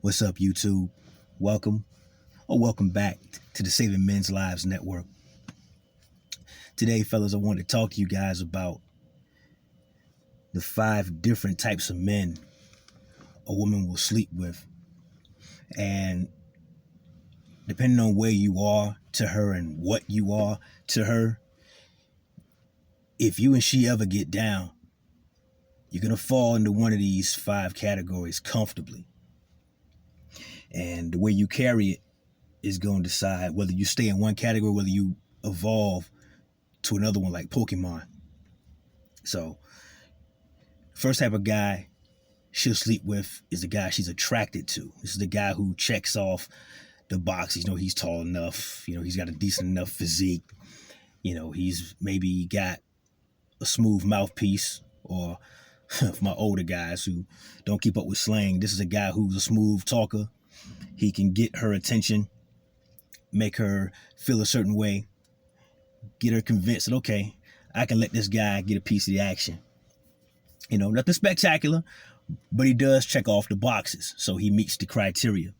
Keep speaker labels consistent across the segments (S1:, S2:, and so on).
S1: What's up, YouTube? Welcome or welcome back to the Saving Men's Lives Network. Today, fellas, I want to talk to you guys about the 5 different types of men a woman will sleep with. And depending on where you are to her and what you are to her, if you and she ever get down, you're going to fall into one of these 5 categories comfortably. And the way you carry it is going to decide whether you stay in one category, whether you evolve to another one like Pokemon. So, first type of guy she'll sleep with is the guy she's attracted to. This is the guy who checks off the boxes. He's tall enough. He's got a decent enough physique. He's maybe got a smooth mouthpiece. Or for my older guys who don't keep up with slang, this is a guy who's a smooth talker. He can get her attention, make her feel a certain way, get her convinced that, okay, I can let this guy get a piece of the action. Nothing spectacular, but he does check off the boxes, so he meets the criteria.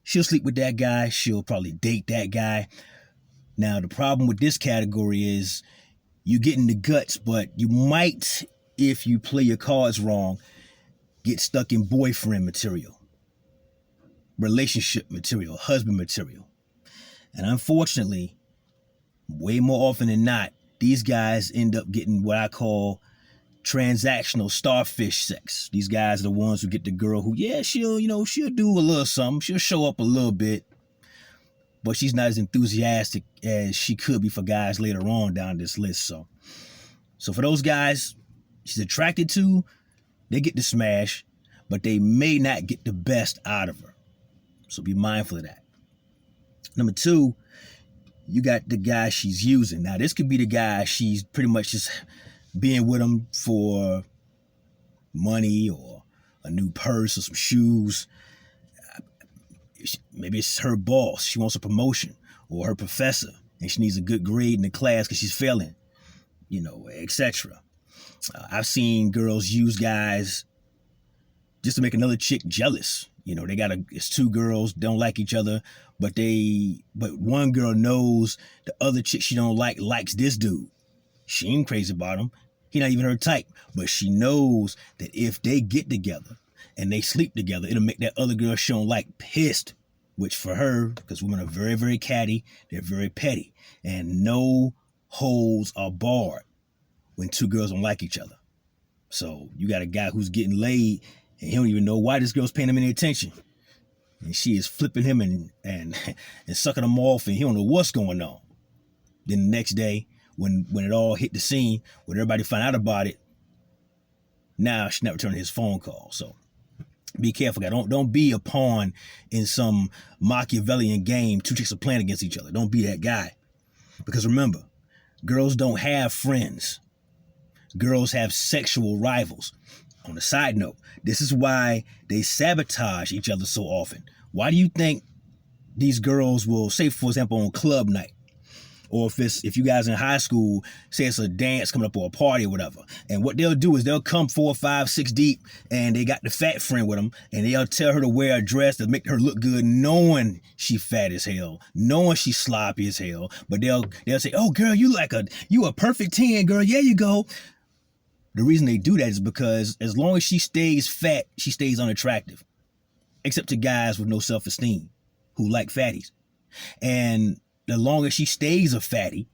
S1: She'll sleep with that guy. She'll probably date that guy. Now, the problem with this category is you get in the guts, but you might, if you play your cards wrong, get stuck in boyfriend material, relationship material, husband material. And unfortunately, way more often than not, these guys end up getting what I call transactional starfish sex. These guys are the ones who get the girl who, she'll do a little something. She'll show up a little bit, but she's not as enthusiastic as she could be for guys later on down this list. So for those guys she's attracted to, they get to smash, but they may not get the best out of her. So be mindful of that. Number 2, you got the guy she's using. Now, this could be the guy she's pretty much just being with him for money or a new purse or some shoes. Maybe it's her boss. She wants a promotion, or her professor, and she needs a good grade in the class because she's failing, etc. I've seen girls use guys just to make another chick jealous. It's 2 girls, don't like each other, but one girl knows the other chick she don't like likes this dude. She ain't crazy about him. He not even her type, but she knows that if they get together and they sleep together, it'll make that other girl she don't like pissed, which for her, because women are very, very catty, they're very petty, and no holds are barred when 2 girls don't like each other. So you got a guy who's getting laid, and he don't even know why this girl's paying him any attention. And she is flipping him and sucking him off, and he don't know what's going on. Then the next day, when it all hit the scene, when everybody found out about it, now she's not returning his phone call. So be careful, guys. Don't be a pawn in some Machiavellian game. 2 chicks are playing against each other. Don't be that guy. Because remember, girls don't have friends. Girls have sexual rivals. On a side note, this is why they sabotage each other so often. Why do you think these girls will, say, for example, on club night, or if you guys in high school, say it's a dance coming up or a party or whatever, and what they'll do is they'll come 4, 5, 6 deep, and they got the fat friend with them, and they'll tell her to wear a dress to make her look good, knowing she fat as hell, knowing she sloppy as hell, but they'll say, "Oh, girl, you a perfect 10, girl. Yeah, you go." The reason they do that is because as long as she stays fat, she stays unattractive. Except to guys with no self-esteem who like fatties. And the longer she stays a fatty,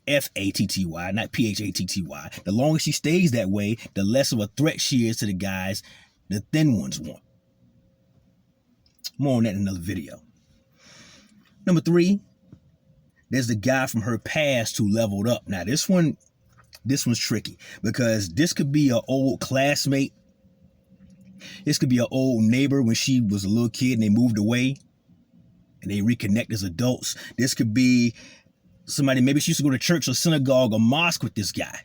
S1: F-A-T-T-Y, not P-H-A-T-T-Y, the longer she stays that way, the less of a threat she is to the guys the thin ones want. More on that in another video. Number 3, there's the guy from her past who leveled up. Now, this one's tricky because this could be an old classmate. This could be an old neighbor when she was a little kid and they moved away and they reconnect as adults. This could be somebody, maybe she used to go to church or synagogue or mosque with this guy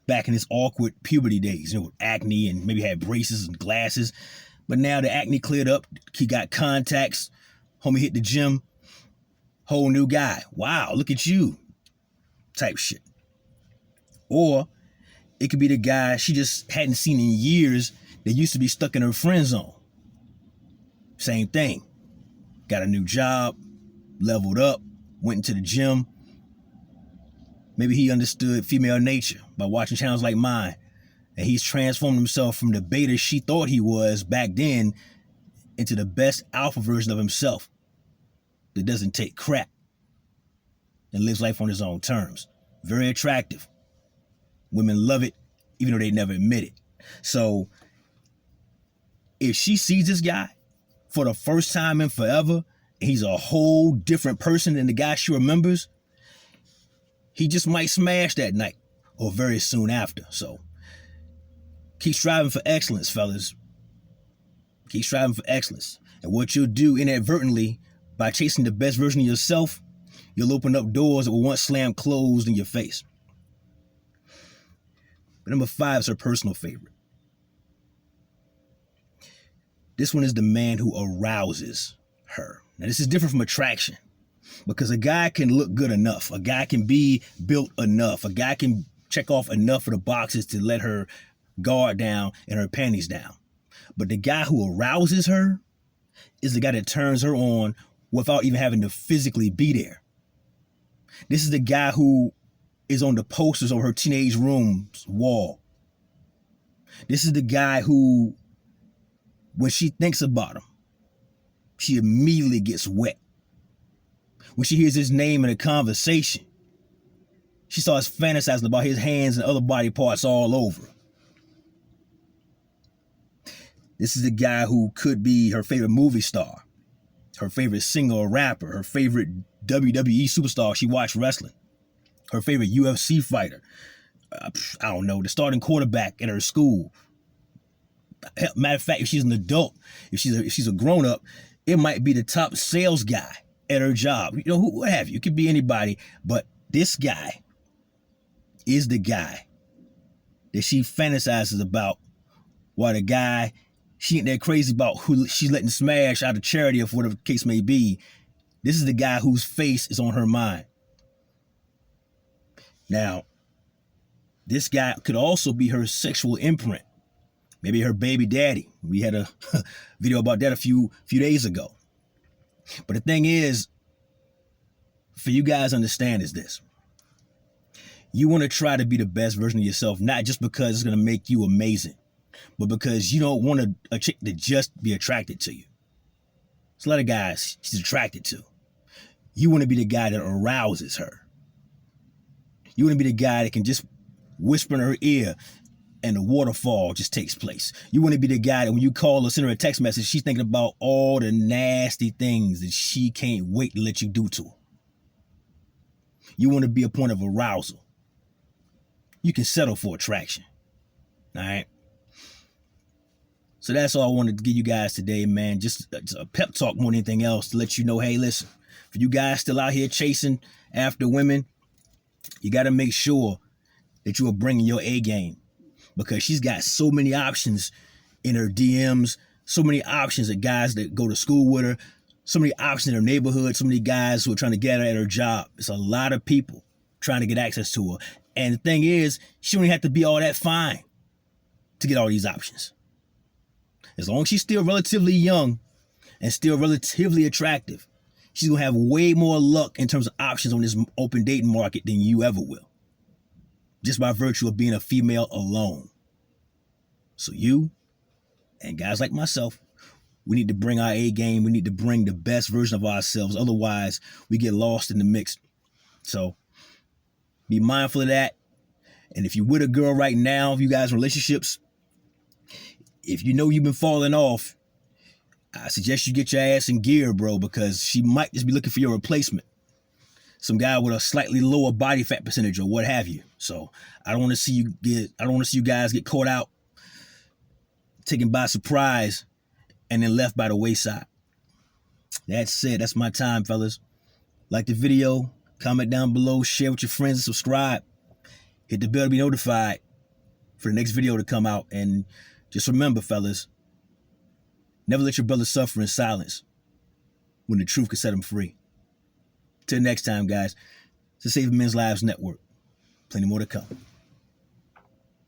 S1: back in his awkward puberty days, with acne and maybe had braces and glasses. But now the acne cleared up. He got contacts. Homie hit the gym. Whole new guy. Wow, look at you. Type shit. Or it could be the guy she just hadn't seen in years that used to be stuck in her friend zone. Same thing. Got a new job, leveled up, went into the gym. Maybe he understood female nature by watching channels like mine, and he's transformed himself from the beta she thought he was back then into the best alpha version of himself that doesn't take crap and lives life on his own terms. Very attractive. Women love it, even though they never admit it. So if she sees this guy for the first time in forever, he's a whole different person than the guy she remembers, he just might smash that night or very soon after. So keep striving for excellence, fellas. Keep striving for excellence. And what you'll do inadvertently by chasing the best version of yourself, you'll open up doors that were once slammed closed in your face. But number 5 is her personal favorite. This one is the man who arouses her. Now, this is different from attraction, because a guy can look good enough. A guy can be built enough. A guy can check off enough of the boxes to let her guard down and her panties down. But the guy who arouses her is the guy that turns her on without even having to physically be there. This is the guy who is on the posters on her teenage room's wall. This is the guy who, when she thinks about him, she immediately gets wet. When she hears his name in a conversation, she starts fantasizing about his hands and other body parts all over. This is the guy who could be her favorite movie star, her favorite singer or rapper, her favorite WWE superstar she watched wrestling, her favorite UFC fighter, I don't know, the starting quarterback at her school. Matter of fact, if she's an adult, if she's a grown-up, it might be the top sales guy at her job. You know, what have you. It could be anybody, but this guy is the guy that she fantasizes about, while the guy she ain't that crazy about who she's letting smash out of charity or whatever the case may be. This is the guy whose face is on her mind. Now, this guy could also be her sexual imprint. Maybe her baby daddy. We had a video about that a few days ago. But the thing is, for you guys to understand is this. You want to try to be the best version of yourself, not just because it's going to make you amazing, but because you don't want a chick to just be attracted to you. There's a lot of guys she's attracted to. You want to be the guy that arouses her. You want to be the guy that can just whisper in her ear and the waterfall just takes place. You want to be the guy that when you call or send her a text message, she's thinking about all the nasty things that she can't wait to let you do to her. You want to be a point of arousal. You can settle for attraction. All right? So that's all I wanted to give you guys today, man. Just a pep talk more than anything else to let you know, hey, listen, for you guys still out here chasing after women, you got to make sure that you are bringing your A game, because she's got so many options in her DMs, so many options of guys that go to school with her, so many options in her neighborhood, so many guys who are trying to get her at her job. It's a lot of people trying to get access to her. And the thing is, she don't have to be all that fine to get all these options. As long as she's still relatively young and still relatively attractive, she's going to have way more luck in terms of options on this open dating market than you ever will, just by virtue of being a female alone. So you and guys like myself, we need to bring our A game. We need to bring the best version of ourselves. Otherwise, we get lost in the mix. So be mindful of that. And if you're with a girl right now, if you guys in relationships, if you know you've been falling off, I suggest you get your ass in gear, bro, because she might just be looking for your replacement. Some guy with a slightly lower body fat percentage or what have you. So I don't want to see you guys get caught out, taken by surprise, and then left by the wayside. That's it. That's my time, fellas. Like the video, comment down below, share with your friends, and subscribe. Hit the bell to be notified for the next video to come out. And just remember, fellas, never let your brother suffer in silence when the truth can set him free. Till next time, guys, it's the Saving Men's Lives Network. Plenty more to come.